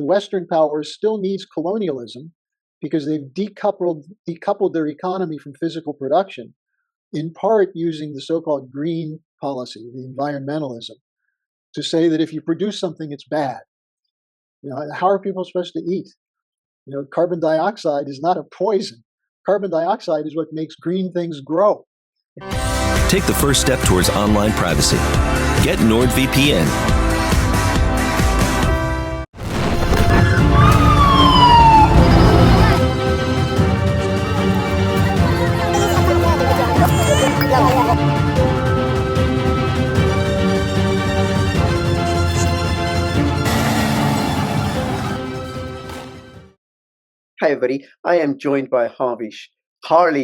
the Western powers still needs colonialism because they've decoupled their economy from physical production, in part using the so-called green policy, the environmentalism, to say that if you produce something, it's bad. How are people supposed to eat? Carbon dioxide is not a poison. Carbon dioxide is what makes green things grow. Take the first step towards online privacy. Get NordVPN. Hi, everybody. I am joined by Harley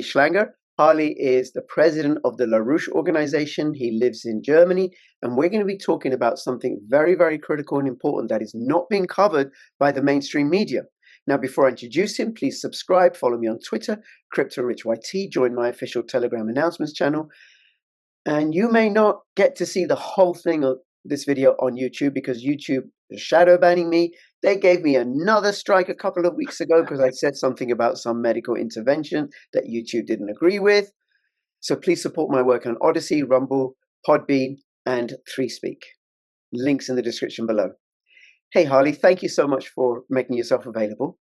Schlanger. Harley is the president of the LaRouche organization. He lives in Germany, and we're going to be talking about something very, very critical and important that is not being covered by the mainstream media. Now, before I introduce him, please subscribe, follow me on Twitter, CryptoRichYT, join my official Telegram announcements channel. And you may not get to see the whole thing of this video on YouTube because YouTube is shadow banning me. They gave me another strike a couple of weeks ago because I said something about some medical intervention that YouTube didn't agree with. So please support my work on ODYSEE, Rumble, Podbean, and 3Speak. Links in the description below. Hey, Harley, thank you so much for making yourself available.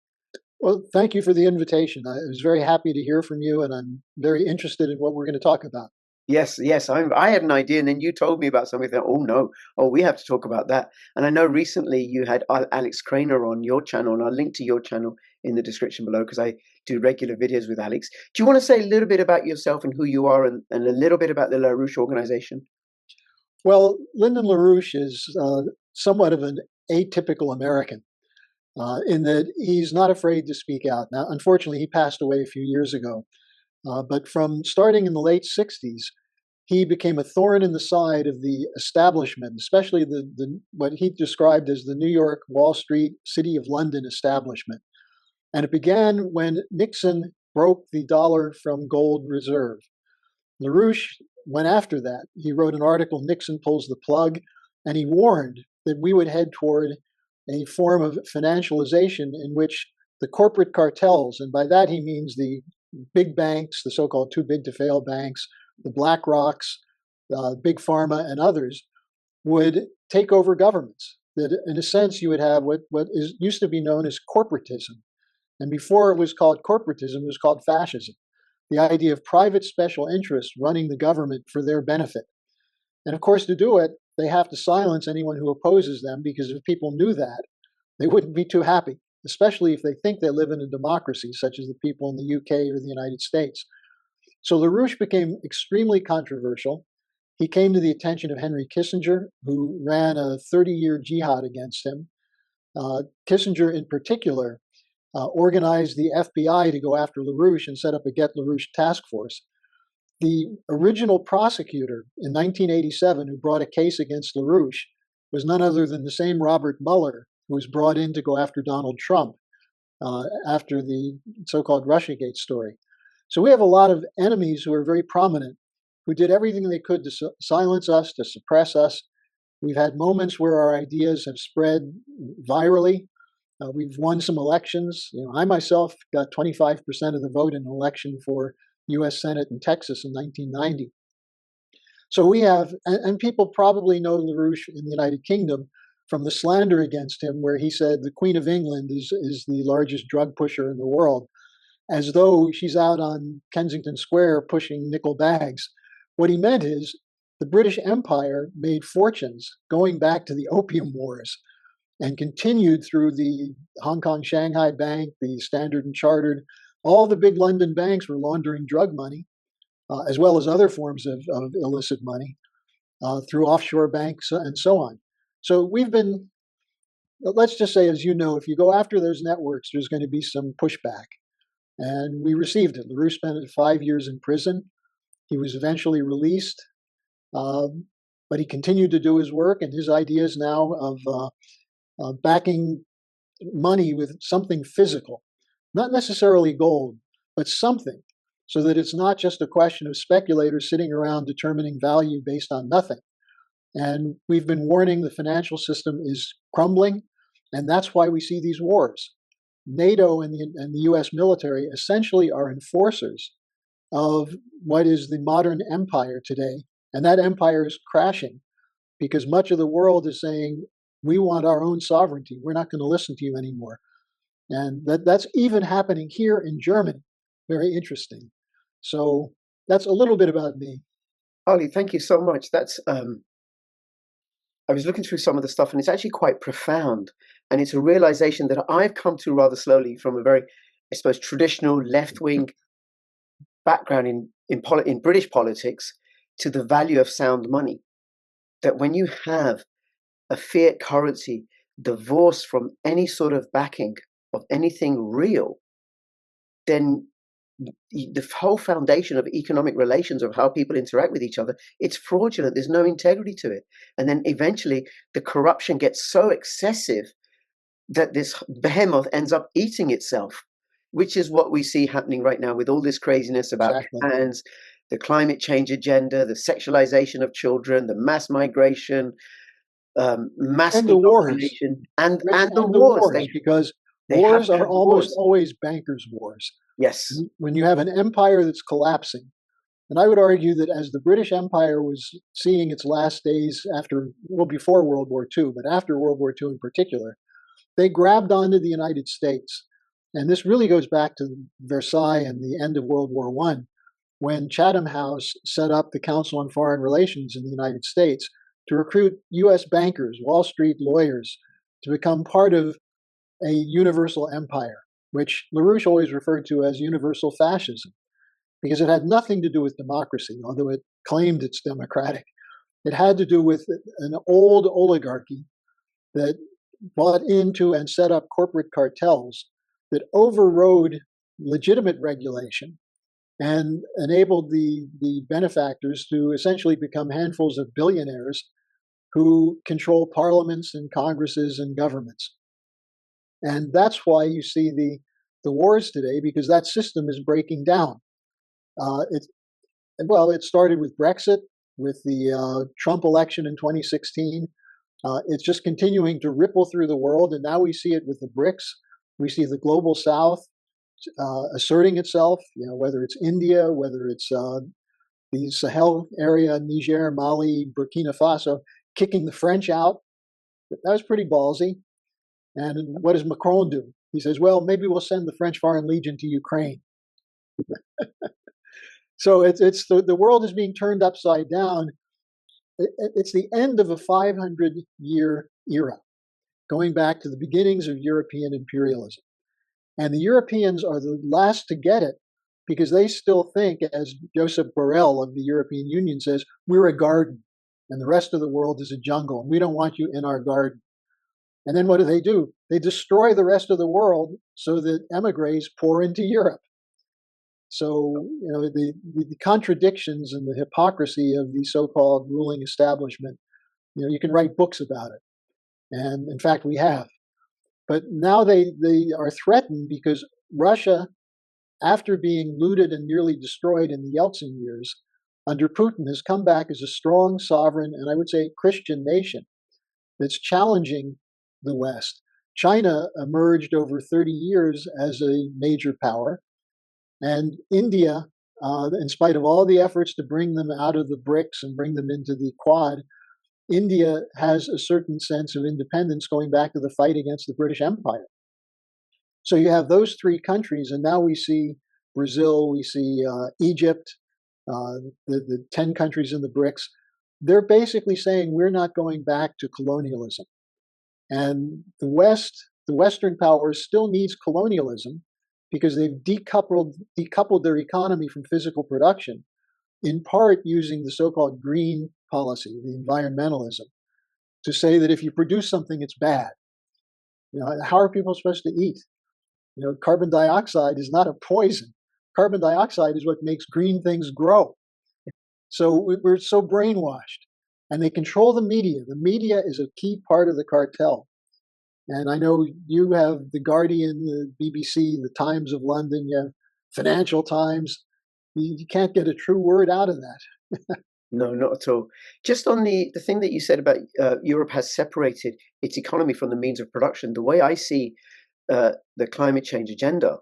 Well, thank you for the invitation. I was very happy to hear from you, and I'm very interested in what we're going to talk about. Yes, I had an idea, and then you told me about something. We have to talk about that. And I know recently you had Alex Craner on your channel, and I'll link to your channel in the description below because I do regular videos with Alex. Do you want to say a little bit about yourself and who you are and a little bit about the LaRouche organization? Well, Lyndon LaRouche is somewhat of an atypical American in that he's not afraid to speak out. Now, unfortunately, he passed away a few years ago. But from starting in the late 60s, he became a thorn in the side of the establishment, especially what he described as the New York, Wall Street, City of London establishment. And it began when Nixon broke the dollar from gold reserve. LaRouche went after that. He wrote an article, Nixon Pulls the Plug, and he warned that we would head toward a form of financialization in which the corporate cartels, and by that he means the big banks, the so-called too big to fail banks, the Black Rocks, Big Pharma, and others, would take over governments. That in a sense you would have what used to be known as corporatism. And before it was called corporatism, it was called fascism. The idea of private special interests running the government for their benefit. And of course, to do it, they have to silence anyone who opposes them, because if people knew that, they wouldn't be too happy, especially if they think they live in a democracy, such as the people in the UK or the United States. So LaRouche became extremely controversial. He came to the attention of Henry Kissinger, who ran a 30-year jihad against him. Kissinger, in particular, organized the FBI to go after LaRouche and set up a Get LaRouche task force. The original prosecutor in 1987 who brought a case against LaRouche was none other than the same Robert Mueller who was brought in to go after Donald Trump after the so-called Russiagate story. So we have a lot of enemies who are very prominent, who did everything they could to silence us, to suppress us. We've had moments where our ideas have spread virally. We've won some elections. I myself got 25% of the vote in an election for U.S. Senate in Texas in 1990. So we have, and people probably know LaRouche in the United Kingdom from the slander against him, where he said the Queen of England is the largest drug pusher in the world, as though she's out on Kensington Square pushing nickel bags. What he meant is the British Empire made fortunes going back to the Opium Wars and continued through the Hong Kong Shanghai Bank, the Standard and Chartered. All the big London banks were laundering drug money, as well as other forms of illicit money through offshore banks and so on. So we've been, let's just say, as you know, if you go after those networks, there's going to be some pushback. And we received it. LaRouche spent 5 years in prison. He was eventually released, but he continued to do his work, and his ideas now of backing money with something physical, not necessarily gold, but something, so that it's not just a question of speculators sitting around determining value based on nothing. And we've been warning the financial system is crumbling. And that's why we see these wars. NATO and the US military essentially are enforcers of what is the modern empire today. And that empire is crashing because much of the world is saying, we want our own sovereignty. We're not going to listen to you anymore. And that's even happening here in Germany. Very interesting. So that's a little bit about me. Harley, thank you so much. I was looking through some of the stuff, and it's actually quite profound. And it's a realization that I've come to rather slowly from a very, I suppose, traditional left-wing background in British politics to the value of sound money. That when you have a fiat currency divorced from any sort of backing of anything real, then the whole foundation of economic relations, of how people interact with each other, it's fraudulent. There's no integrity to it. And then eventually the corruption gets so excessive that this behemoth ends up eating itself, which is what we see happening right now with all this craziness about Exactly. trans, the climate change agenda, the sexualization of children, the mass migration, mass And the wars, indoctrination, and Rich, the and the wars. wars, because They have wars to are have the almost wars. always bankers' wars. Yes. When you have an empire that's collapsing, and I would argue that as the British Empire was seeing its last days before World War II, but after World War II in particular, they grabbed onto the United States. And this really goes back to Versailles and the end of World War I, when Chatham House set up the Council on Foreign Relations in the United States to recruit US bankers, Wall Street lawyers, to become part of a universal empire, which LaRouche always referred to as universal fascism, because it had nothing to do with democracy, although it claimed it's democratic. It had to do with an old oligarchy that bought into and set up corporate cartels that overrode legitimate regulation and enabled the benefactors to essentially become handfuls of billionaires who control parliaments and congresses and governments. And that's why you see the wars today, because that system is breaking down. It started with Brexit, with the Trump election in 2016. It's just continuing to ripple through the world, and now we see it with the BRICS. We see the global South asserting itself. Whether it's India, whether it's the Sahel area, Niger, Mali, Burkina Faso, kicking the French out. That was pretty ballsy. And what does Macron do? He says, well, maybe we'll send the French Foreign Legion to Ukraine. So it's the world is being turned upside down. It's the end of a 500-year era, going back to the beginnings of European imperialism. And the Europeans are the last to get it because they still think, as Joseph Borrell of the European Union says, we're a garden and the rest of the world is a jungle, and we don't want you in our garden. And then what do? They destroy the rest of the world so that emigres pour into Europe. So, the contradictions and the hypocrisy of the so-called ruling establishment, you can write books about it. And in fact, we have. But now they are threatened because Russia, after being looted and nearly destroyed in the Yeltsin years, under Putin has come back as a strong, sovereign, and I would say Christian nation that's challenging the West. China emerged over 30 years as a major power. And India, in spite of all the efforts to bring them out of the BRICS and bring them into the Quad, India has a certain sense of independence going back to the fight against the British Empire. So you have those three countries, and now we see Brazil, we see Egypt, the 10 countries in the BRICS. They're basically saying we're not going back to colonialism. And the Western powers still needs colonialism because they've decoupled their economy from physical production, in part using the so-called green policy, the environmentalism, to say that if you produce something, it's bad. How are people supposed to eat? Carbon dioxide is not a poison. Carbon dioxide is what makes green things grow. So we're so brainwashed. And they control the media. The media is a key part of the cartel. And I know you have The Guardian, the BBC, the Times of London, you have Financial Times. You can't get a true word out of that. No, not at all. Just on the thing that you said about Europe has separated its economy from the means of production, the way I see the climate change agenda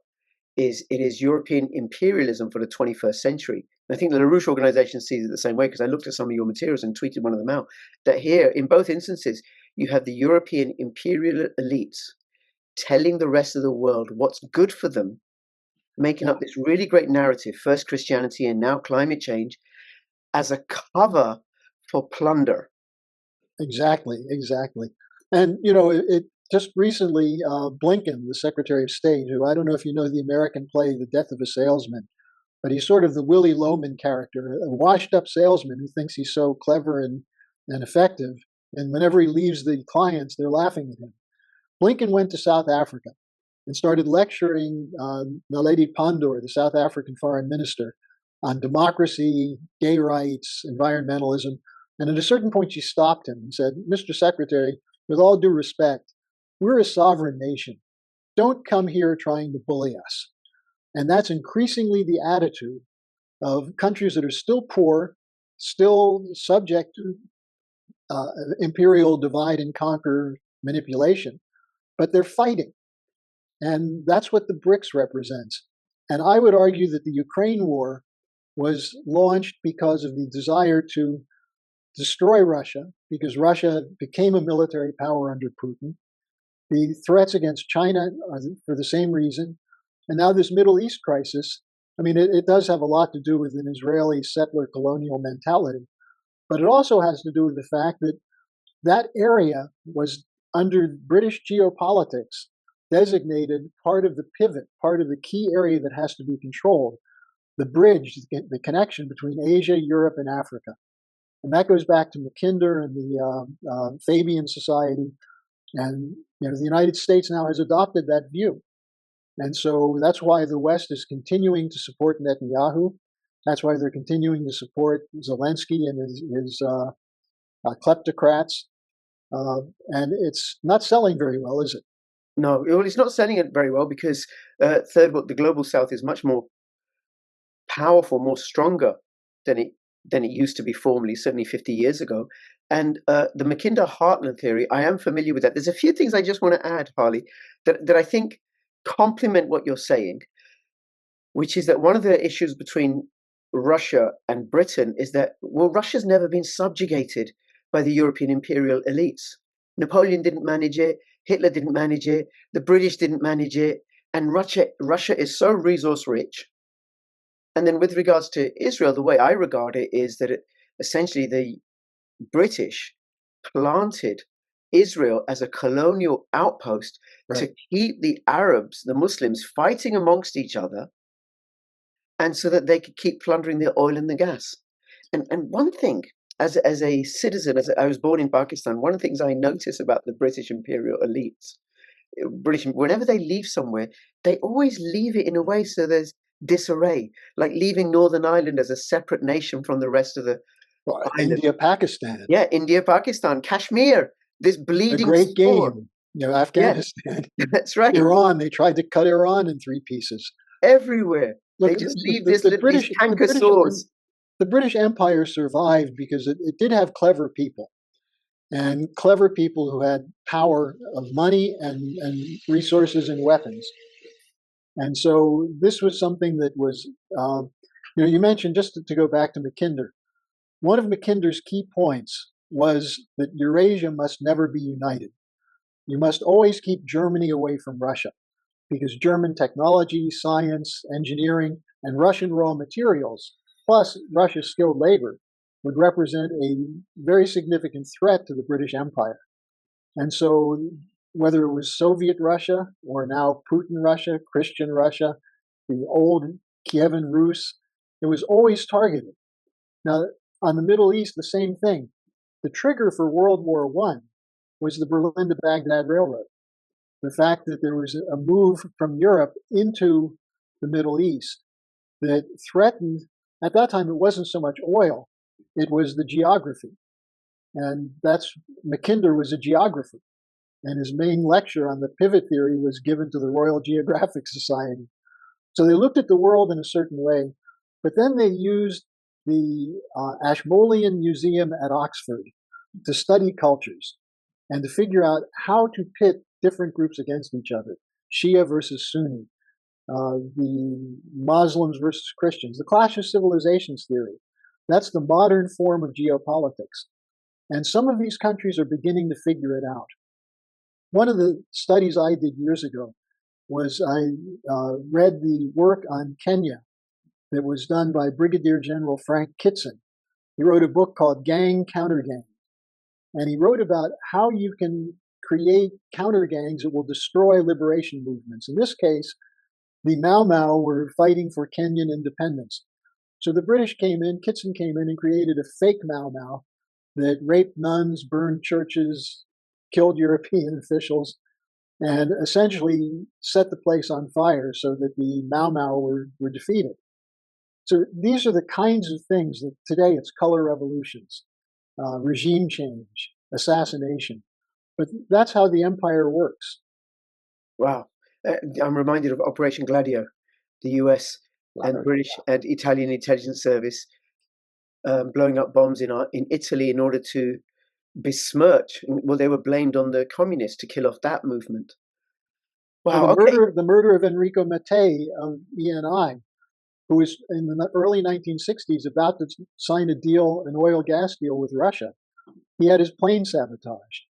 is it is European imperialism for the 21st century. And I think the LaRouche organization sees it the same way, because I looked at some of your materials and tweeted one of them out, that here, in both instances, you have the European imperial elites telling the rest of the world what's good for them, making Yeah, up this really great narrative, first Christianity and now climate change, as a cover for plunder. exactly, exactly. And it just recently, Blinken, the Secretary of State, who, I don't know if you know the American play *The Death of a Salesman*, but he's sort of the Willy Loman character, a washed-up salesman who thinks he's so clever and effective. And whenever he leaves the clients, they're laughing at him. Blinken went to South Africa and started lecturing Naledi Pandor, the South African foreign minister, on democracy, gay rights, environmentalism. And at a certain point, she stopped him and said, "Mr. Secretary, with all due respect, we're a sovereign nation. Don't come here trying to bully us." And that's increasingly the attitude of countries that are still poor, still subject to imperial divide and conquer manipulation, but they're fighting. And that's what the BRICS represents. And I would argue that the Ukraine war was launched because of the desire to destroy Russia, because Russia became a military power under Putin. The threats against China are for the same reason. And now this Middle East crisis, I mean, it does have a lot to do with an Israeli settler colonial mentality, but it also has to do with the fact that that area was, under British geopolitics, designated part of the pivot, part of the key area that has to be controlled, the bridge, the connection between Asia, Europe, and Africa. And that goes back to Mackinder and the Fabian Society. And the United States now has adopted that view. And so that's why the West is continuing to support Netanyahu. That's why they're continuing to support Zelensky and his kleptocrats. And it's not selling very well, is it? No, well, it's not selling it very well because third world, the global South is much more powerful, more stronger than it used to be formerly, certainly 50 years ago. And the Mackinder-Hartland theory, I am familiar with that. There's a few things I just want to add, Harley, that I think complement what you're saying, which is that one of the issues between Russia and Britain is that, well, Russia's never been subjugated by the European imperial elites. Napoleon didn't manage it, Hitler didn't manage it, the British didn't manage it, and Russia is so resource rich. And then with regards to Israel, the way I regard it is that essentially the British planted Israel as a colonial outpost to keep the Arabs, the Muslims, fighting amongst each other, and so that they could keep plundering the oil and the gas. And one thing, as a citizen, I was born in Pakistan, one of the things I notice about the British imperial elites, whenever they leave somewhere, they always leave it in a way so there's disarray, like leaving Northern Ireland as a separate nation from the rest of the island. India, Pakistan. Yeah, India, Pakistan, Kashmir, this A bleeding great sore. game. Afghanistan. Yeah, that's right. Iran, they tried to cut Iran in three pieces. Everywhere. Look, They just leave these canker sores. The British Empire survived because it did have clever people, and clever people who had power of money and resources and weapons. And so this was something that was, you mentioned, just to go back to Mackinder, one of Mackinder's key points was that Eurasia must never be united. You must always keep Germany away from Russia, because German technology, science, engineering, and Russian raw materials, plus Russia's skilled labor, would represent a very significant threat to the British Empire. And so whether it was Soviet Russia or now Putin Russia, Christian Russia, the old Kievan Rus, it was always targeted. Now, on the Middle East, the same thing. The trigger for World War I was the Berlin to Baghdad Railroad. The fact that there was a move from Europe into the Middle East that threatened, at that time, it wasn't so much oil, it was the geography. And Mackinder was a geographer. And his main lecture on the pivot theory was given to the Royal Geographic Society. So they looked at the world in a certain way, but then they used the Ashmolean Museum at Oxford to study cultures and to figure out how to pit different groups against each other, Shia versus Sunni, the Muslims versus Christians, the clash of civilizations theory. That's the modern form of geopolitics. And some of these countries are beginning to figure it out. One of the studies I did years ago was I read the work on Kenya that was done by Brigadier General Frank Kitson. He wrote a book called Gang Counter Gang. And he wrote about how you can create counter gangs that will destroy liberation movements. In this case, the Mau Mau were fighting for Kenyan independence. So the British came in, Kitson came in and created a fake Mau Mau that raped nuns, burned churches, killed European officials, and essentially set the place on fire so that the Mau Mau were defeated. So these are the kinds of things that today it's color revolutions, regime change, assassination. But that's how the empire works. Wow. I'm reminded of Operation Gladio, the US and British and Italian intelligence service blowing up bombs in Italy in order to besmirch. Well, they were blamed on the communists to kill off that movement. Wow. Well, the murder of Enrico Mattei of ENI, who was in the early 1960s about to sign a deal, an oil gas deal with Russia. He had his plane sabotaged.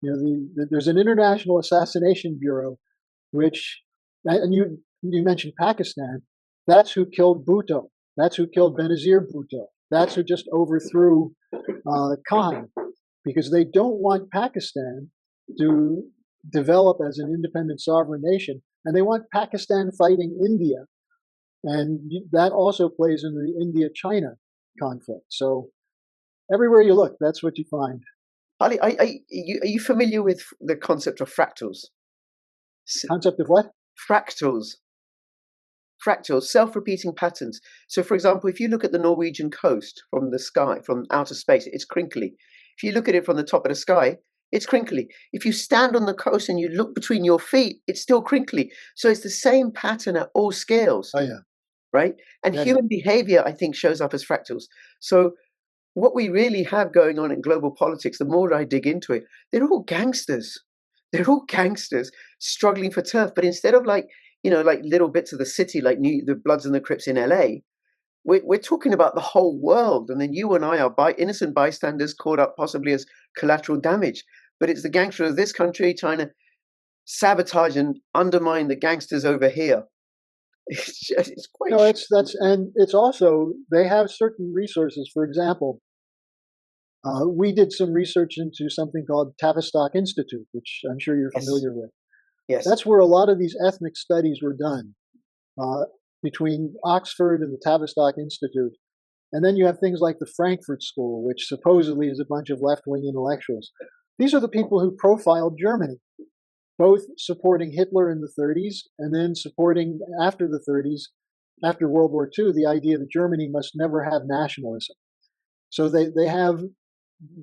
You know, there's an International Assassination Bureau, which, and you mentioned Pakistan. That's who killed Bhutto. That's who killed Benazir Bhutto. That's who just overthrew Khan, because they don't want Pakistan to develop as an independent sovereign nation, and they want Pakistan fighting India, and that also plays into the India-China conflict. So everywhere you look, that's what you find. Harley, are you familiar with the concept of fractals? Concept of what? Fractals. Fractals, self-repeating patterns. So, for example, if you look at the Norwegian coast from the sky, from outer space, it's crinkly. If you look at it from the top of the sky, it's crinkly. If you stand on the coast and you look between your feet, it's still crinkly. So it's the same pattern at all scales. Oh, yeah. Right? And human behavior, I think, shows up as fractals. So what we really have going on in global politics, the more I dig into it, they're all gangsters. They're all gangsters struggling for turf. But instead of like little bits of the city, like the Bloods and the Crips in LA, we're talking about the whole world. And then you and I are innocent bystanders caught up possibly as collateral damage. But it's the gangsters of this country trying to sabotage and undermine the gangsters over here. It's quite. No, and it's also, they have certain resources. For example, we did some research into something called Tavistock Institute, which I'm sure you're familiar with. Yes. That's where a lot of these ethnic studies were done between Oxford and the Tavistock Institute. And then you have things like the Frankfurt School, which supposedly is a bunch of left-wing intellectuals. These are the people who profiled Germany, both supporting Hitler in the 30s and then supporting after the 30s, after World War II, the idea that Germany must never have nationalism. So they have,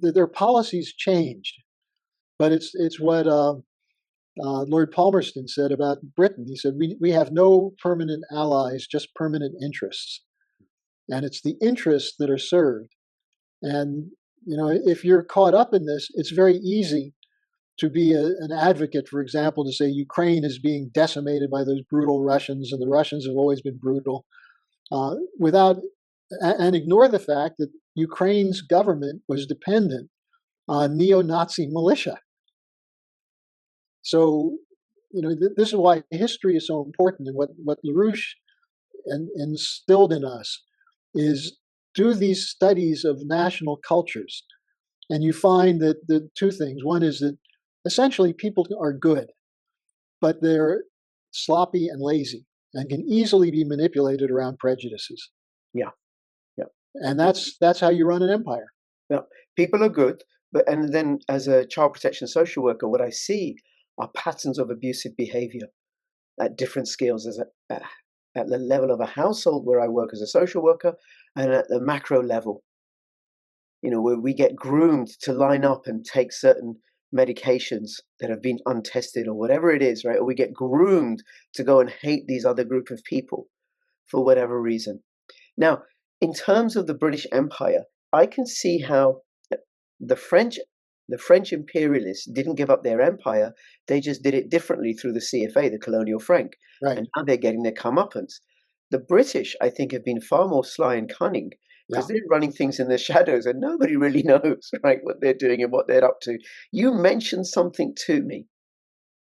their policies changed. But it's what Lord Palmerston said about Britain. He said, we have no permanent allies, just permanent interests. And it's the interests that are served. And, if you're caught up in this, it's very easy to be an advocate, for example, to say Ukraine is being decimated by those brutal Russians, and the Russians have always been brutal, and ignore the fact that Ukraine's government was dependent on neo-Nazi militia. So, this is why history is so important. And what LaRouche instilled in us is do these studies of national cultures. And you find that the two things. One is that essentially people are good, but they're sloppy and lazy and can easily be manipulated around prejudices. Yeah. And that's how you run an empire. Yeah. People are good, and then as a child protection social worker, what I see are patterns of abusive behavior at different scales, at the level of a household where I work as a social worker, and at the macro level, where we get groomed to line up and take certain medications that have been untested or whatever it is, right? Or we get groomed to go and hate these other group of people for whatever reason. Now, in terms of the British Empire, I can see how the French the French imperialists didn't give up their empire. They just did it differently through the CFA, the colonial franc, Right. and now they're getting their comeuppance. The British, I think, have been far more sly and cunning Yeah. because they're running things in the shadows and nobody really knows, right, what they're doing and what they're up to. You mentioned something to me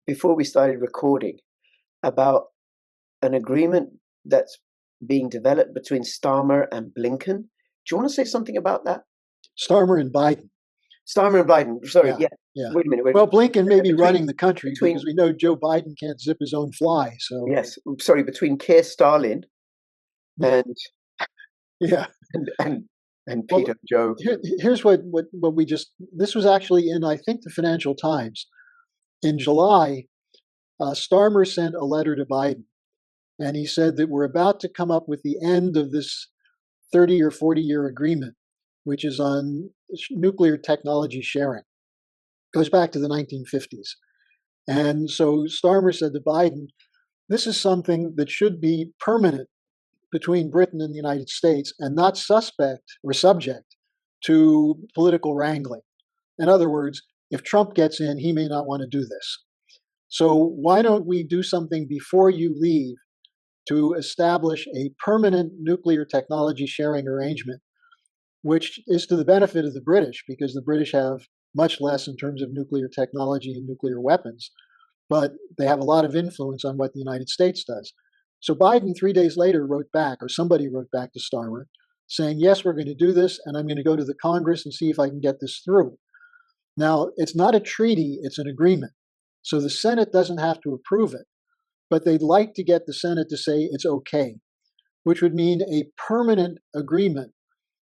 before we started recording about an agreement that's being developed between Starmer and Blinken. Do you want to say something about that? Starmer and Biden. Starmer and Biden. Sorry, Yeah. yeah. Yeah. Wait a minute. Well, Blinken may be Between running the country because between we know Joe Biden can't zip his own fly. So yes, sorry, between Keir Starlin and yeah. and and Well, Peter Joe. here's what we just. This was actually in, I think, the Financial Times in July. Starmer sent a letter to Biden, and he said that we're about to come up with the end of this 30 or 40-year agreement, which is on nuclear technology sharing. Goes back to the 1950s. And so Starmer said to Biden, this is something that should be permanent between Britain and the United States and not suspect or subject to political wrangling. In other words, if Trump gets in, he may not want to do this. So why don't we do something before you leave to establish a permanent nuclear technology sharing arrangement, which is to the benefit of the British because the British have much less in terms of nuclear technology and nuclear weapons, but they have a lot of influence on what the United States does. So Biden 3 days later wrote back, or somebody wrote back to Starmer, saying, yes, we're going to do this, and I'm going to go to the Congress and see if I can get this through. Now, it's not a treaty, it's an agreement. So the Senate doesn't have to approve it, but they'd like to get the Senate to say it's okay, which would mean a permanent agreement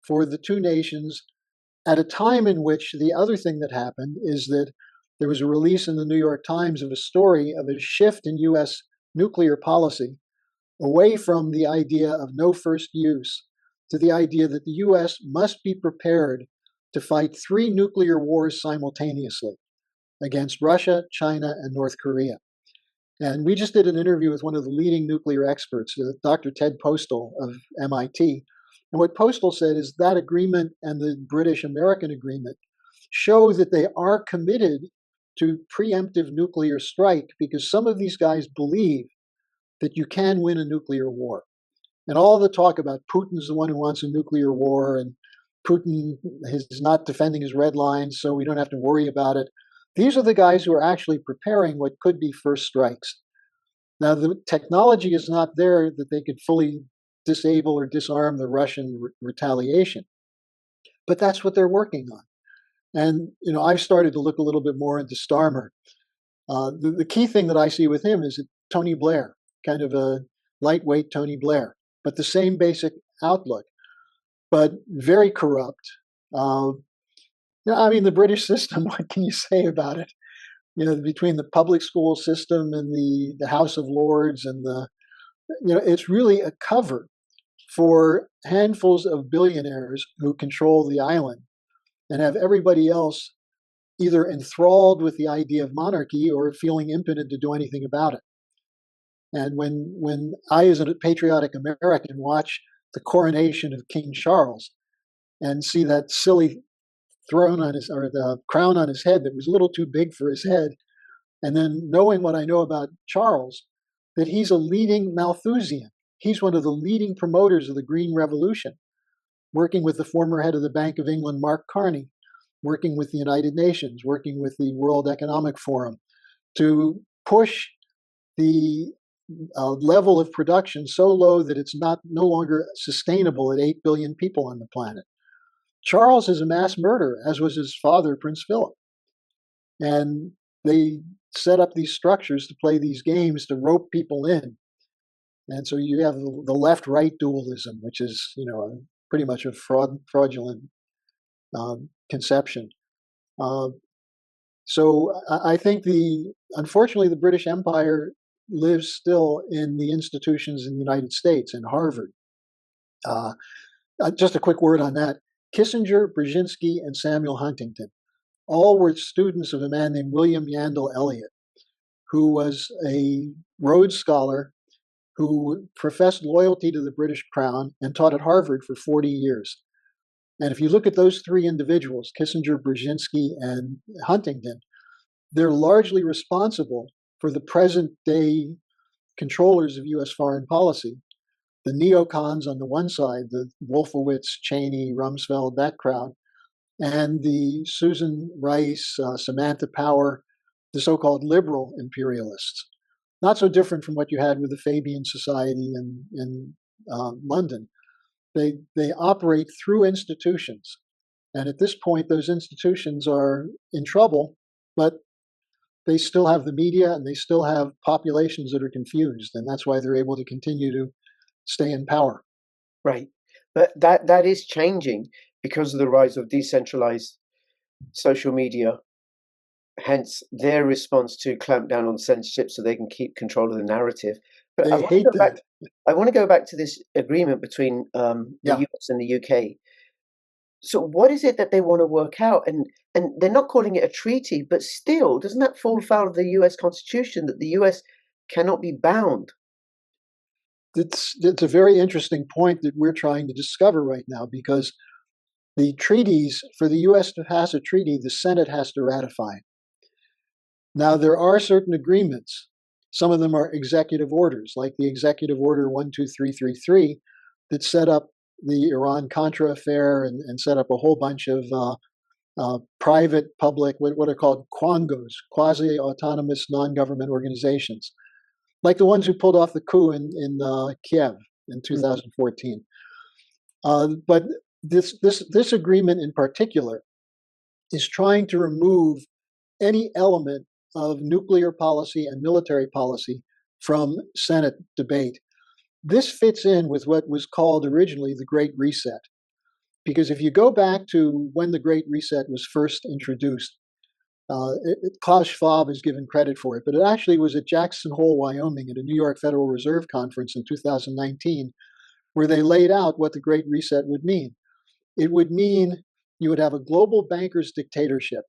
for the two nations at a time in which the other thing that happened is that there was a release in the New York Times of a story of a shift in US nuclear policy away from the idea of no first use to the idea that the US must be prepared to fight 3 nuclear wars simultaneously against Russia, China, and North Korea. And we just did an interview with one of the leading nuclear experts, Dr. Ted Postal of MIT. And what Postal said is that agreement and the British-American agreement show that they are committed to preemptive nuclear strike because some of these guys believe that you can win a nuclear war. And all the talk about Putin's the one who wants a nuclear war and Putin is not defending his red lines, so we don't have to worry about it. These are the guys who are actually preparing what could be first strikes. Now, the technology is not there that they could fully disable or disarm the Russian retaliation, but that's what they're working on. And I've started to look a little bit more into Starmer. The key thing that I see with him is Tony Blair, kind of a lightweight Tony Blair, but the same basic outlook, but very corrupt. I mean, the British system, what can you say about it? Between the public school system and the House of Lords and it's really a cover for handfuls of billionaires who control the island and have everybody else either enthralled with the idea of monarchy or feeling impotent to do anything about it. And when I, as a patriotic American, watch the coronation of King Charles and see that silly throne on his, or the crown on his head that was a little too big for his head, and then knowing what I know about Charles, that he's a leading Malthusian. He's one of the leading promoters of the Green Revolution, working with the former head of the Bank of England, Mark Carney, working with the United Nations, working with the World Economic Forum to push the level of production so low that it's no longer sustainable at 8 billion people on the planet. Charles is a mass murderer, as was his father, Prince Philip. And they set up these structures to play these games to rope people in. And so you have the left-right dualism, which is, pretty much a fraudulent conception. So I think unfortunately, the British Empire lives still in the institutions in the United States, in Harvard. Just a quick word on that. Kissinger, Brzezinski, and Samuel Huntington all were students of a man named William Yandell Elliott, who was a Rhodes Scholar who professed loyalty to the British Crown and taught at Harvard for 40 years. And if you look at those three individuals, Kissinger, Brzezinski, and Huntington, they're largely responsible for the present day controllers of US foreign policy. The neocons on the one side, the Wolfowitz, Cheney, Rumsfeld, that crowd, and the Susan Rice, Samantha Power, the so-called liberal imperialists. Not so different from what you had with the Fabian Society in London. They operate through institutions. And at this point, those institutions are in trouble, but they still have the media and they still have populations that are confused. And that's why they're able to continue to stay in power. Right. But that is changing because of the rise of decentralized social media. Hence their response to clamp down on censorship so they can keep control of the narrative. But They hate that. I want to go back to this agreement between the Yeah. US and the UK. So what is it that they want to work out? And they're not calling it a treaty, but still, doesn't that fall foul of the US Constitution that the US cannot be bound? It's a very interesting point that we're trying to discover right now, because the treaties, for the US to pass a treaty, the Senate has to ratify. Now, there are certain agreements. Some of them are executive orders, like the Executive Order 12333, that set up the Iran-Contra affair and set up a whole bunch of private, public, what are called quangos, quasi-autonomous non-government organizations, like the ones who pulled off the coup in Kiev in 2014. But this agreement in particular is trying to remove any element of nuclear policy and military policy from Senate debate. This fits in with what was called originally the Great Reset. Because if you go back to when the Great Reset was first introduced, Klaus Schwab is given credit for it, but it actually was at Jackson Hole, Wyoming, at a New York Federal Reserve conference in 2019, where they laid out what the Great Reset would mean. It would mean you would have a global bankers' dictatorship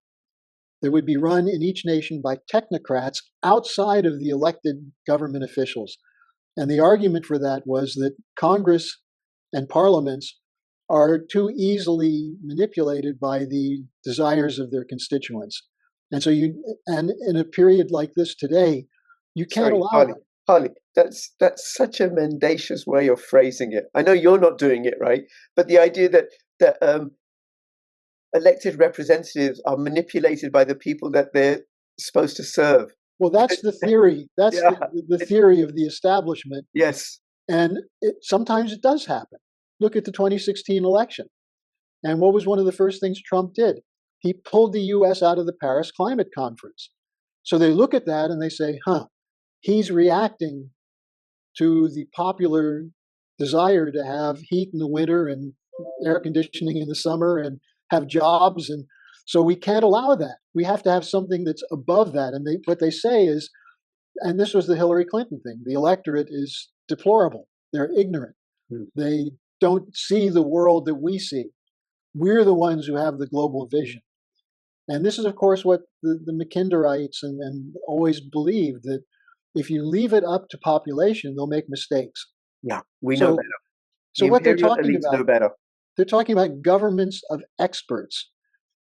that would be run in each nation by technocrats outside of the elected government officials. And the argument for that was that Congress and parliaments are too easily manipulated by the desires of their constituents. And so and in a period like this today, you can't allow that. Harley, that's such a mendacious way of phrasing it. I know you're not doing it, right? But the idea that elected representatives are manipulated by the people that they're supposed to serve. Well, that's the theory. That's the theory of the establishment. Yes. And sometimes it does happen. Look at the 2016 election. And what was one of the first things Trump did? He pulled the US out of the Paris Climate Conference. So they look at that and they say, he's reacting to the popular desire to have heat in the winter and air conditioning in the summer and have jobs. And so we can't allow that. We have to have something that's above that. And what they say is, and this was the Hillary Clinton thing, the electorate is deplorable. They're ignorant. They don't see the world that we see. We're the ones who have the global vision. And this is, of course, what the Mackinderites and always believed, that if you leave it up to population, they'll make mistakes. Yeah, we know better. So what they're talking about, they're talking about governments of experts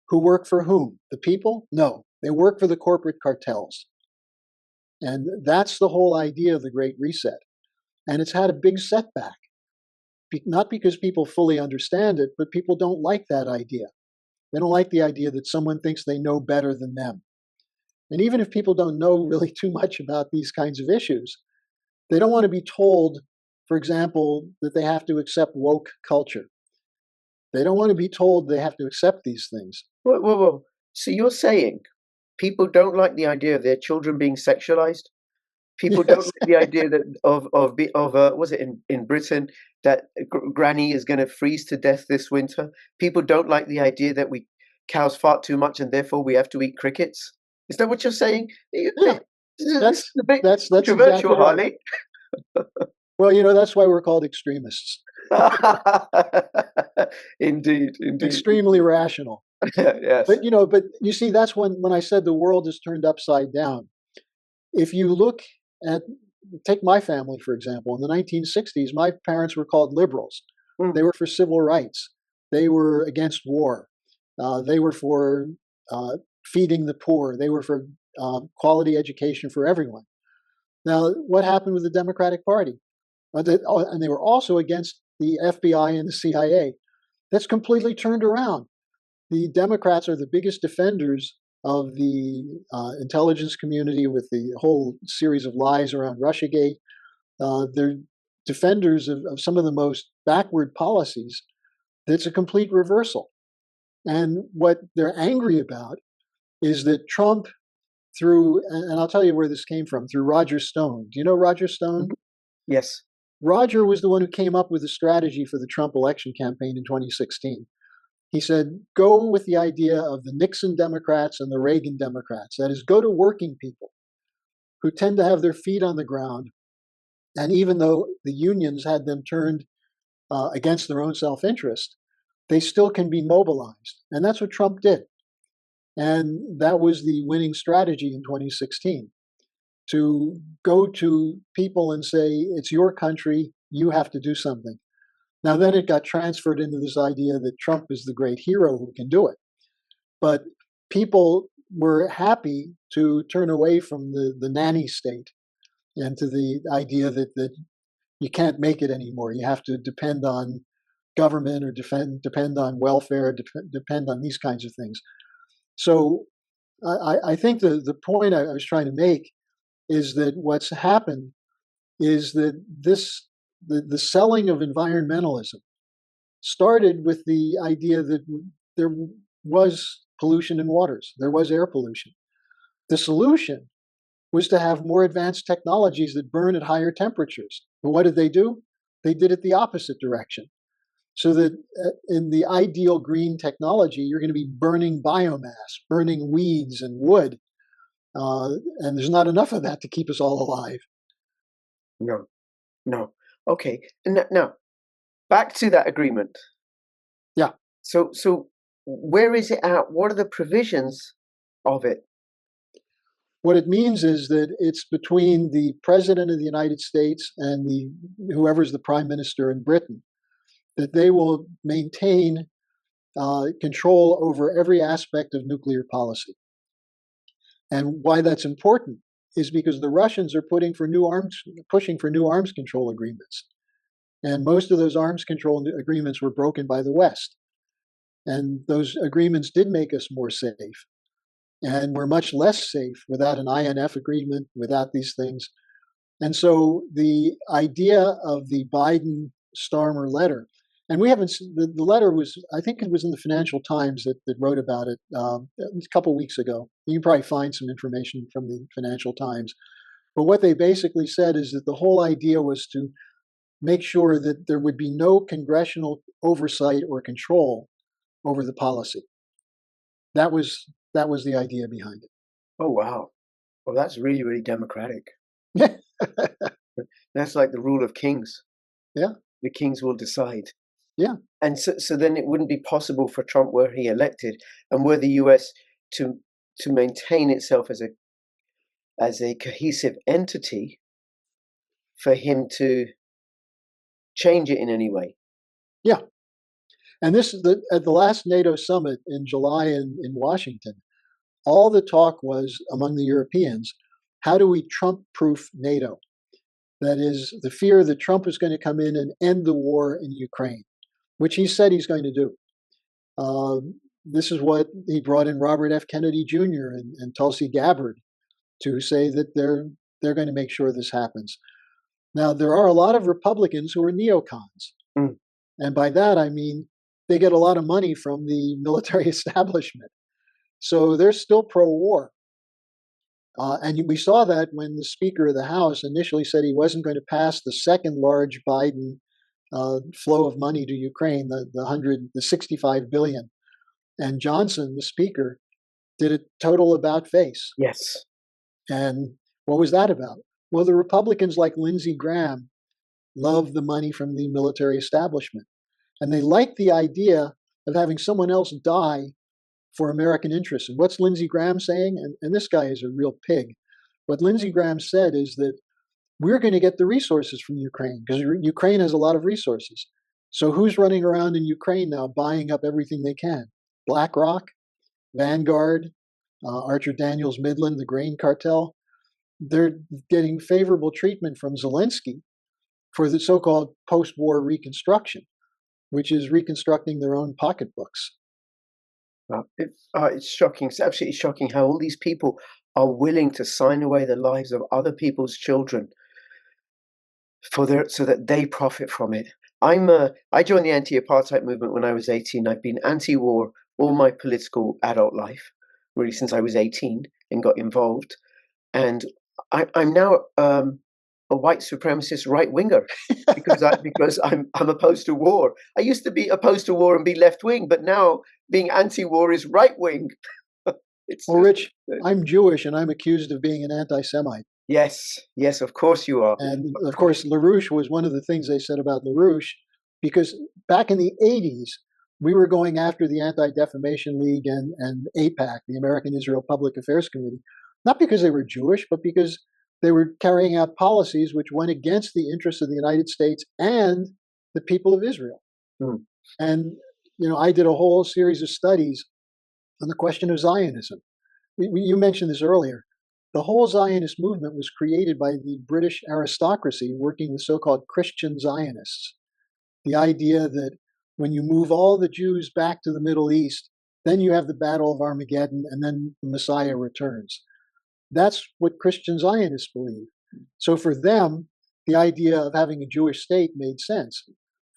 who work for whom? The people? No, they work for the corporate cartels. And that's the whole idea of the Great Reset. And it's had a big setback. Not because people fully understand it, but people don't like that idea. They don't like the idea that someone thinks they know better than them. And even if people don't know really too much about these kinds of issues, they don't want to be told, for example, that they have to accept woke culture. They don't want to be told they have to accept these things. Whoa. So you're saying people don't like the idea of their children being sexualized? People don't like the idea that was it in Britain that Granny is going to freeze to death this winter? People don't like the idea that cows fart too much and therefore we have to eat crickets. Is that what you're saying? Yeah, that's a bit that's controversial, exactly right. Harley. Well, that's why we're called extremists. Indeed. Extremely rational. Yes. But you see, that's when I said the world is turned upside down. If you look at take my family, for example. In the 1960s, my parents were called liberals. They were for civil rights. They were against war. They were for feeding the poor. They were for quality education for everyone. Now, what happened with the Democratic Party? And they were also against the FBI and the CIA. That's completely turned around. The Democrats are the biggest defenders of the intelligence community with the whole series of lies around Russiagate. They're defenders of some of the most backward policies. That's a complete reversal. And what they're angry about is that Trump, and I'll tell you where this came from, through Roger Stone. Do you know Roger Stone? Yes. Roger was the one who came up with the strategy for the Trump election campaign in 2016. He said, go with the idea of the Nixon Democrats and the Reagan Democrats. That is, go to working people who tend to have their feet on the ground. And even though the unions had them turned against their own self-interest, they still can be mobilized. And that's what Trump did. And that was the winning strategy in 2016, to go to people and say, it's your country, you have to do something. Now, then it got transferred into this idea that Trump is the great hero who can do it. But people were happy to turn away from the nanny state and to the idea that you can't make it anymore. You have to depend on government or depend on welfare, depend on these kinds of things. So I think the point I was trying to make is that what's happened is that the selling of environmentalism started with the idea that there was pollution in waters, there was air pollution. The solution was to have more advanced technologies that burn at higher temperatures. But what did they do? They did it the opposite direction. So that in the ideal green technology, you're going to be burning biomass, burning weeds and wood. And there's not enough of that to keep us all alive. No. Okay. Now, back to that agreement. Yeah. So where is it at? What are the provisions of it? What it means is that it's between the President of the United States and whoever's the Prime Minister in Britain, that they will maintain control over every aspect of nuclear policy. And why that's important is because the Russians are pushing for new arms control agreements. And most of those arms control agreements were broken by the West. And those agreements did make us more safe. And we're much less safe without an INF agreement, without these things. And so the idea of the Biden-Starmer letter, and we haven't, the letter was, I think it was in the Financial Times that wrote about it a couple weeks ago. You can probably find some information from the Financial Times. But what they basically said is that the whole idea was to make sure that there would be no congressional oversight or control over the policy. That was the idea behind it. Oh, wow. Well, that's really, really democratic. That's like the rule of kings. Yeah. The kings will decide. Yeah. And so then it wouldn't be possible for Trump, were he elected, and were the US to maintain itself as a cohesive entity, for him to change it in any way. Yeah. And this is at the last NATO summit in July in Washington, all the talk was among the Europeans, how do we Trump-proof NATO? That is, the fear that Trump is going to come in and end the war in Ukraine, which he said he's going to do. This is what he brought in Robert F. Kennedy Jr. and Tulsi Gabbard to say that they're going to make sure this happens. Now, there are a lot of Republicans who are neocons. Mm. And by that, I mean, they get a lot of money from the military establishment. So they're still pro-war. And we saw that when the Speaker of the House initially said he wasn't going to pass the second large Biden flow of money to Ukraine, the 65 billion. And Johnson, the Speaker, did a total about-face. Yes. And what was that about? Well, the Republicans like Lindsey Graham love the money from the military establishment. And they like the idea of having someone else die for American interests. And what's Lindsey Graham saying? And this guy is a real pig. What Lindsey Graham said is that we're going to get the resources from Ukraine because Ukraine has a lot of resources. So who's running around in Ukraine now buying up everything they can? BlackRock, Vanguard, Archer Daniels Midland, the grain cartel. They're getting favorable treatment from Zelensky for the so-called post-war reconstruction, which is reconstructing their own pocketbooks. It's shocking. It's absolutely shocking how all these people are willing to sign away the lives of other people's children so that they profit from it. I joined the anti-apartheid movement when I was 18. I've been anti-war all my political adult life, really since I was 18 and got involved. And I'm now a white supremacist right winger because I'm opposed to war. I used to be opposed to war and be left wing, but now being anti-war is right wing. Well, Rich, I'm Jewish and I'm accused of being an anti-Semite. Yes, of course you are. And of course, LaRouche was one of the things they said about LaRouche, because back in the 80s, we were going after the Anti-Defamation League and AIPAC, the American Israel Public Affairs Committee, not because they were Jewish, but because they were carrying out policies which went against the interests of the United States and the people of Israel. Mm. And, I did a whole series of studies on the question of Zionism. You mentioned this earlier. The whole Zionist movement was created by the British aristocracy working with so-called Christian Zionists. The idea that when you move all the Jews back to the Middle East, then you have the Battle of Armageddon, and then the Messiah returns. That's what Christian Zionists believe. So for them, the idea of having a Jewish state made sense.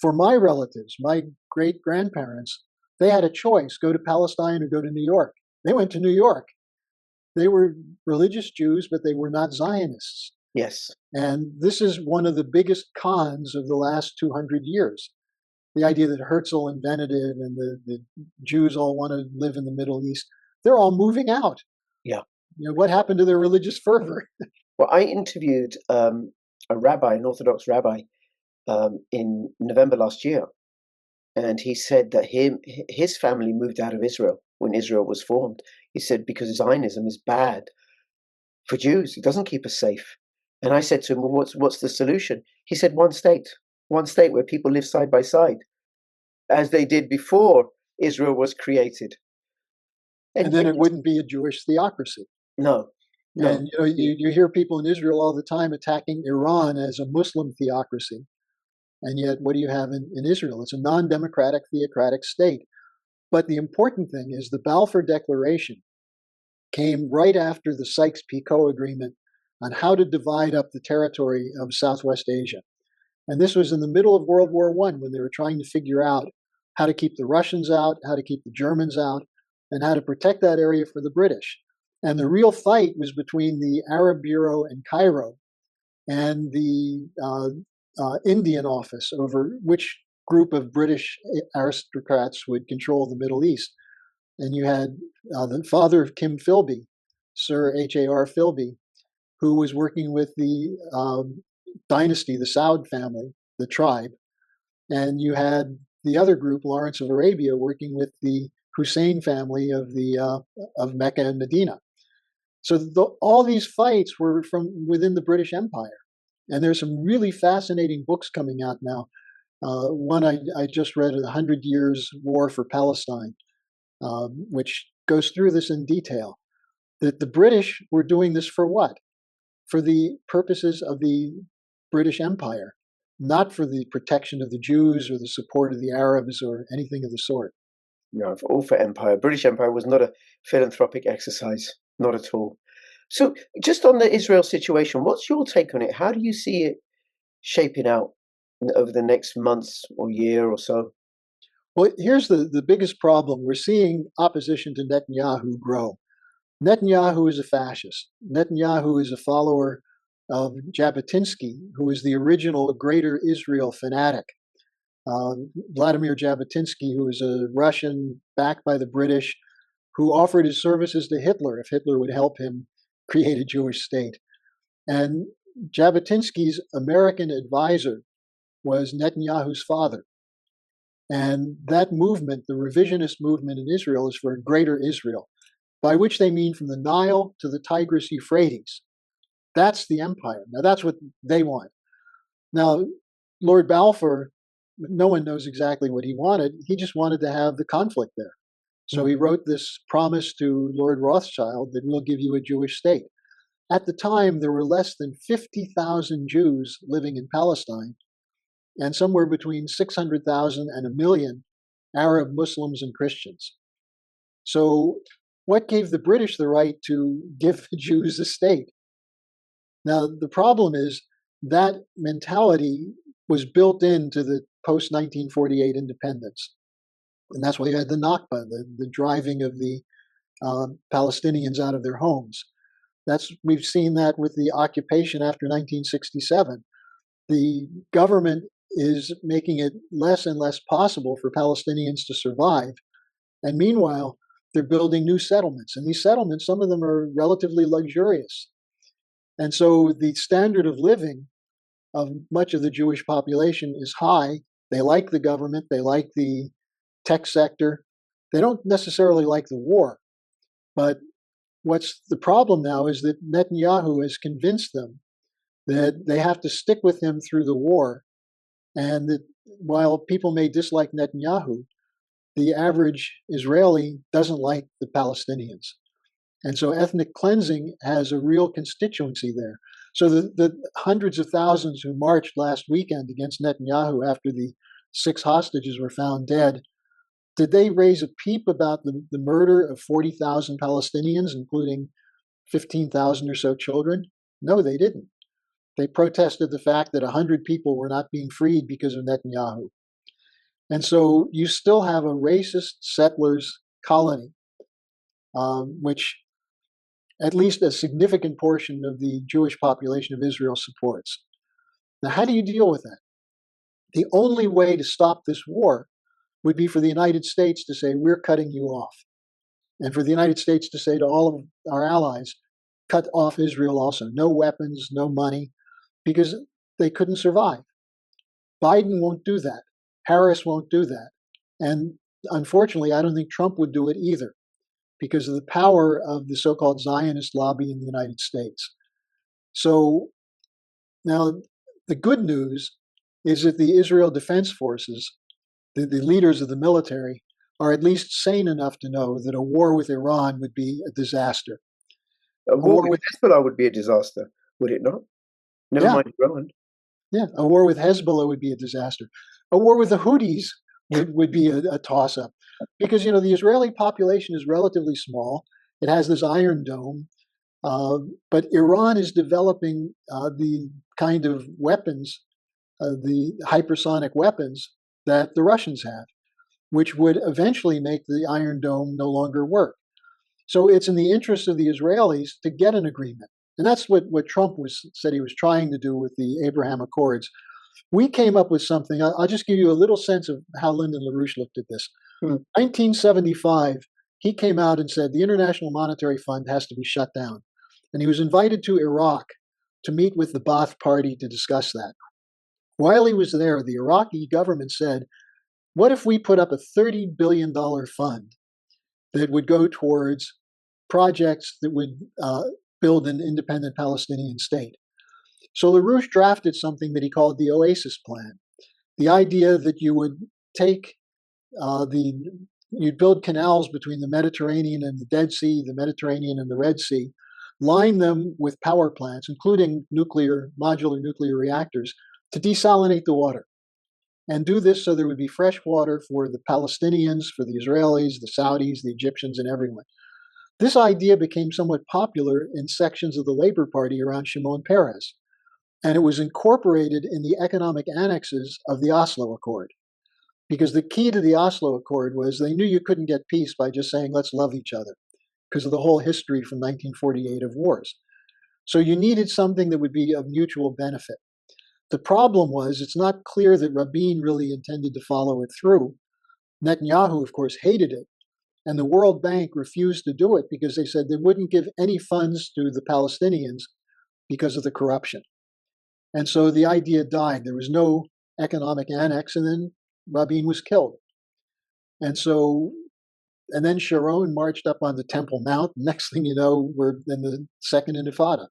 For my relatives, my great-grandparents, they had a choice, go to Palestine or go to New York. They went to New York. They were religious Jews, but they were not Zionists. Yes. And this is one of the biggest cons of the last 200 years. The idea that Herzl invented it and the Jews all want to live in the Middle East. They're all moving out. Yeah. What happened to their religious fervor? Well, I interviewed a rabbi, an Orthodox rabbi, in November last year. And he said that his family moved out of Israel when Israel was formed. He said because Zionism is bad for Jews. It doesn't keep us safe. And I said to him, well, what's the solution? He said one state where people live side by side, as they did before Israel was created. And then it wouldn't be a Jewish theocracy. No. And you hear people in Israel all the time attacking Iran as a Muslim theocracy. And yet, what do you have in Israel? It's a non-democratic, theocratic state. But the important thing is the Balfour Declaration came right after the Sykes-Picot Agreement on how to divide up the territory of Southwest Asia. And this was in the middle of World War I, when they were trying to figure out how to keep the Russians out, how to keep the Germans out, and how to protect that area for the British. And the real fight was between the Arab Bureau in Cairo and the Indian office over which group of British aristocrats would control the Middle East. And you had the father of Kim Philby, Sir H.A.R. Philby, who was working with the dynasty, the Saud family, the tribe. And you had the other group, Lawrence of Arabia, working with the Hussein family of Mecca and Medina. So all these fights were from within the British Empire. And there's some really fascinating books coming out now. One I just read, 100 Years War for Palestine, which goes through this in detail. That the British were doing this for what? For the purposes of the British Empire, not for the protection of the Jews or the support of the Arabs or anything of the sort. No, all for empire. British Empire was not a philanthropic exercise, not at all. So just on the Israel situation, what's your take on it? How do you see it shaping out over the next months or year or so? Well, here's the biggest problem. We're seeing opposition to Netanyahu grow. Netanyahu is a fascist. Netanyahu is a follower of Jabotinsky, who is the original Greater Israel fanatic. Vladimir Jabotinsky, who is a Russian backed by the British, who offered his services to Hitler if Hitler would help him create a Jewish state. And Jabotinsky's American advisor was Netanyahu's father. And that movement, the revisionist movement in Israel, is for a Greater Israel, by which they mean from the Nile to the Tigris-Euphrates. That's the empire. Now, that's what they want. Now, Lord Balfour, no one knows exactly what he wanted. He just wanted to have the conflict there. So he wrote this promise to Lord Rothschild that we'll give you a Jewish state. At the time, there were less than 50,000 Jews living in Palestine, and somewhere between 600,000 and 1 million Arab Muslims and Christians. So, what gave the British the right to give the Jews a state? Now, the problem is that mentality was built into the post 1948 independence. And that's why you had the Nakba, the driving of the Palestinians out of their homes. We've seen that with the occupation after 1967. The government is making it less and less possible for Palestinians to survive. And meanwhile, they're building new settlements. And these settlements, some of them are relatively luxurious. And so the standard of living of much of the Jewish population is high. They like the government, they like the tech sector. They don't necessarily like the war. But what's the problem now is that Netanyahu has convinced them that they have to stick with him through the war. And that while people may dislike Netanyahu, the average Israeli doesn't like the Palestinians. And so ethnic cleansing has a real constituency there. So the hundreds of thousands who marched last weekend against Netanyahu after the 6 hostages were found dead, did they raise a peep about the murder of 40,000 Palestinians, including 15,000 or so children? No, they didn't. They protested the fact that 100 people were not being freed because of Netanyahu. And so you still have a racist settlers colony, which at least a significant portion of the Jewish population of Israel supports. Now, how do you deal with that? The only way to stop this war would be for the United States to say, we're cutting you off. And for the United States to say to all of our allies, cut off Israel also. No weapons, no money, because they couldn't survive. Biden won't do that. Harris won't do that. And unfortunately, I don't think Trump would do it either, because of the power of the so-called Zionist lobby in the United States. So now the good news is that the Israel Defense Forces, the leaders of the military, are at least sane enough to know that a war with Iran would be a disaster. A war with Hezbollah would be a disaster, would it not? Never mind Iran. Yeah, a war with Hezbollah would be a disaster. A war with the Houthis would be a toss-up. Because, the Israeli population is relatively small. It has this Iron Dome. But Iran is developing the kind of weapons, the hypersonic weapons that the Russians have, which would eventually make the Iron Dome no longer work. So it's in the interest of the Israelis to get an agreement. And that's what Trump said he was trying to do with the Abraham Accords. We came up with something. I'll just give you a little sense of how Lyndon LaRouche looked at this. In 1975, he came out and said the International Monetary Fund has to be shut down. And he was invited to Iraq to meet with the Ba'ath Party to discuss that. While he was there, the Iraqi government said, what if we put up a $30 billion fund that would go towards projects that would build an independent Palestinian state? So LaRouche drafted something that he called the OASIS Plan. The idea that you would take you'd build canals between the Mediterranean and the Dead Sea, the Mediterranean and the Red Sea, line them with power plants, including modular nuclear reactors, to desalinate the water. And do this so there would be fresh water for the Palestinians, for the Israelis, the Saudis, the Egyptians, and everyone. This idea became somewhat popular in sections of the Labor Party around Shimon Peres, and it was incorporated in the economic annexes of the Oslo Accord. Because the key to the Oslo Accord was they knew you couldn't get peace by just saying, let's love each other, because of the whole history from 1948 of wars. So you needed something that would be of mutual benefit. The problem was it's not clear that Rabin really intended to follow it through. Netanyahu, of course, hated it. And the World Bank refused to do it because they said they wouldn't give any funds to the Palestinians because of the corruption. And so the idea died. There was no economic annex, and then Rabin was killed. And then Sharon marched up on the Temple Mount. Next thing you know, we're in the Second Intifada.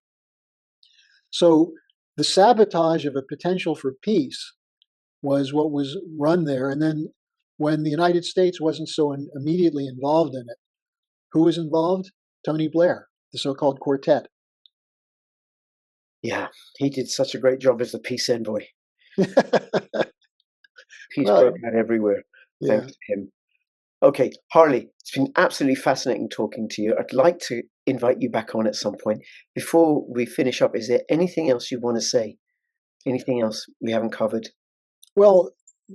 So the sabotage of a potential for peace was what was run there. And then when the United States wasn't so immediately involved in it, who was involved? Tony Blair, the so-called quartet. Yeah, he did such a great job as the peace envoy. Peace Well, broke out everywhere, yeah. thanks to him. Okay, Harley, it's been absolutely fascinating talking to you. I'd like to invite you back on at some point. Before we finish up, is there anything else you want to say? Anything else we haven't covered? Well,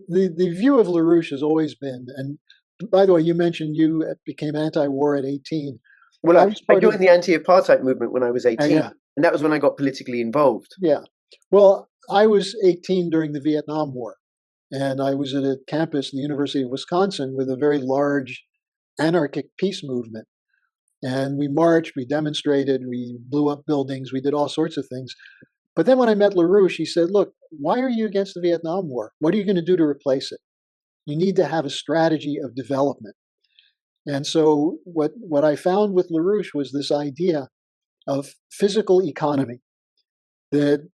the view of LaRouche has always been, and by the way, you mentioned you became anti-war at 18. Well, I was I part of, joined the anti-apartheid movement when I was 18, yeah, and that was when I got politically involved. yeah. Well, I was 18 during the Vietnam War, and I was at a campus, the University of Wisconsin, with a very large anarchic peace movement. And we marched, we demonstrated, we blew up buildings, we did all sorts of things. But then when I met LaRouche, he said, look, why are you against the Vietnam War? What are you going to do to replace it? You need to have a strategy of development. And so what I found with LaRouche was this idea of physical economy, that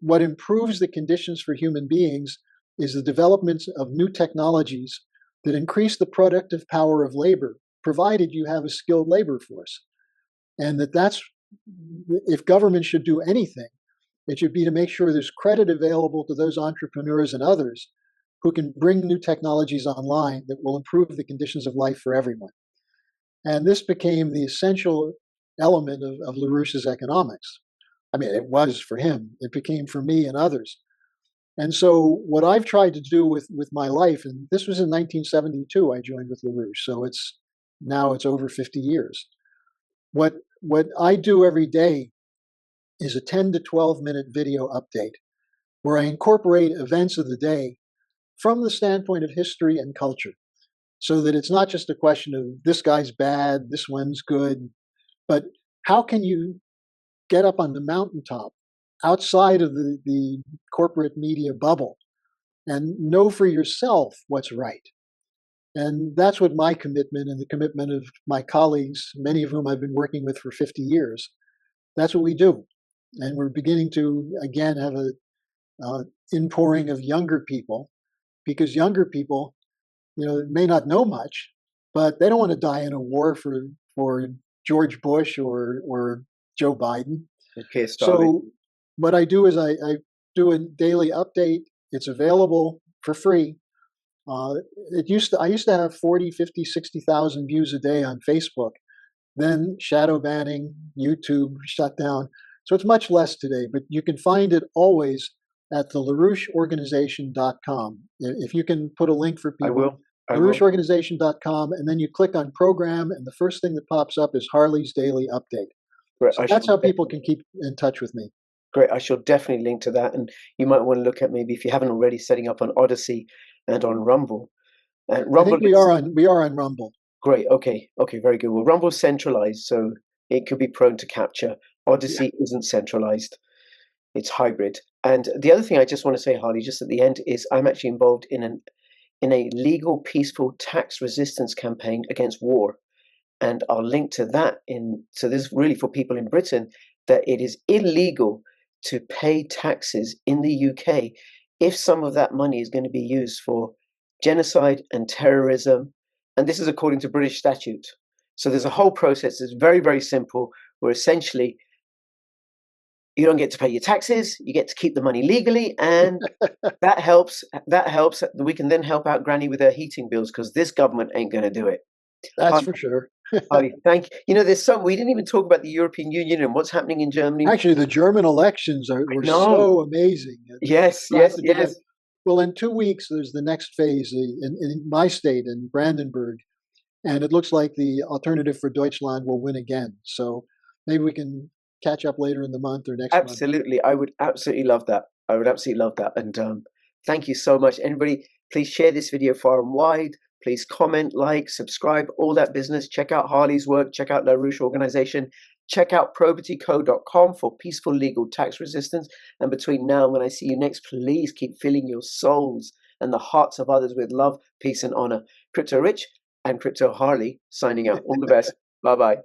what improves the conditions for human beings is the development of new technologies that increase the productive power of labor, provided you have a skilled labor force. And that's, if government should do anything, it should be to make sure there's credit available to those entrepreneurs and others who can bring new technologies online that will improve the conditions of life for everyone. And this became the essential element of LaRouche's economics. I mean, it was for him. It became for me and others. And so what I've tried to do with my life, and this was in 1972, I joined with LaRouche, so now it's over 50 years. What I do every day is a 10 to 12 minute video update where I incorporate events of the day from the standpoint of history and culture, so that it's not just a question of this guy's bad, this one's good, but how can you get up on the mountaintop outside of the corporate media bubble and know for yourself what's right. And that's what my commitment and the commitment of my colleagues, many of whom I've been working with for 50 years, that's what we do. And we're beginning to, again, have a inpouring of younger people, because younger people, may not know much, but they don't want to die in a war for George Bush or Joe Biden. Okay, So what I do is I do a daily update. It's available for free. I used to have 40, 50, 60,000 views a day on Facebook. Then shadow banning, YouTube shut down. So it's much less today, but you can find it always at the LaRoucheOrganization.com. If you can put a link for people. I will. LaRoucheOrganization.com, and then you click on program, and the first thing that pops up is Harley's Daily Update. Great. So that's how people can keep in touch with me. Great. I shall definitely link to that. And you might want to look at, maybe if you haven't already, setting up on ODYSEE and on Rumble. I think we are on Rumble. Great. Okay. Very good. Well, Rumble's centralized, so it could be prone to capture. ODYSEE isn't centralized. It's hybrid. And the other thing I just want to say, Harley, just at the end, is I'm actually involved in a legal, peaceful tax resistance campaign against war. And I'll link to that so this is really for people in Britain, that it is illegal to pay taxes in the UK if some of that money is going to be used for genocide and terrorism. And this is according to British statute. So there's a whole process that's very, very simple, where essentially you don't get to pay your taxes, you get to keep the money legally, and that helps. We can then help out Granny with her heating bills, because this government ain't going to do it. That's for sure. Thank you. There's we didn't even talk about the European Union and what's happening in Germany. Actually, the German elections were so amazing. Yes. Well, in 2 weeks, there's the next phase in my state, in Brandenburg, and it looks like the Alternative for Deutschland will win again. So maybe we can catch up later in the month or next month. Absolutely. I would absolutely love that. And thank you so much. Anybody, please share this video far and wide. Please comment, like, subscribe, all that business. Check out Harley's work. Check out LaRouche Organization. Check out probityco.com for peaceful legal tax resistance. And between now and when I see you next, please keep filling your souls and the hearts of others with love, peace, and honor. Crypto Rich and Crypto Harley signing out. All the best. Bye-bye.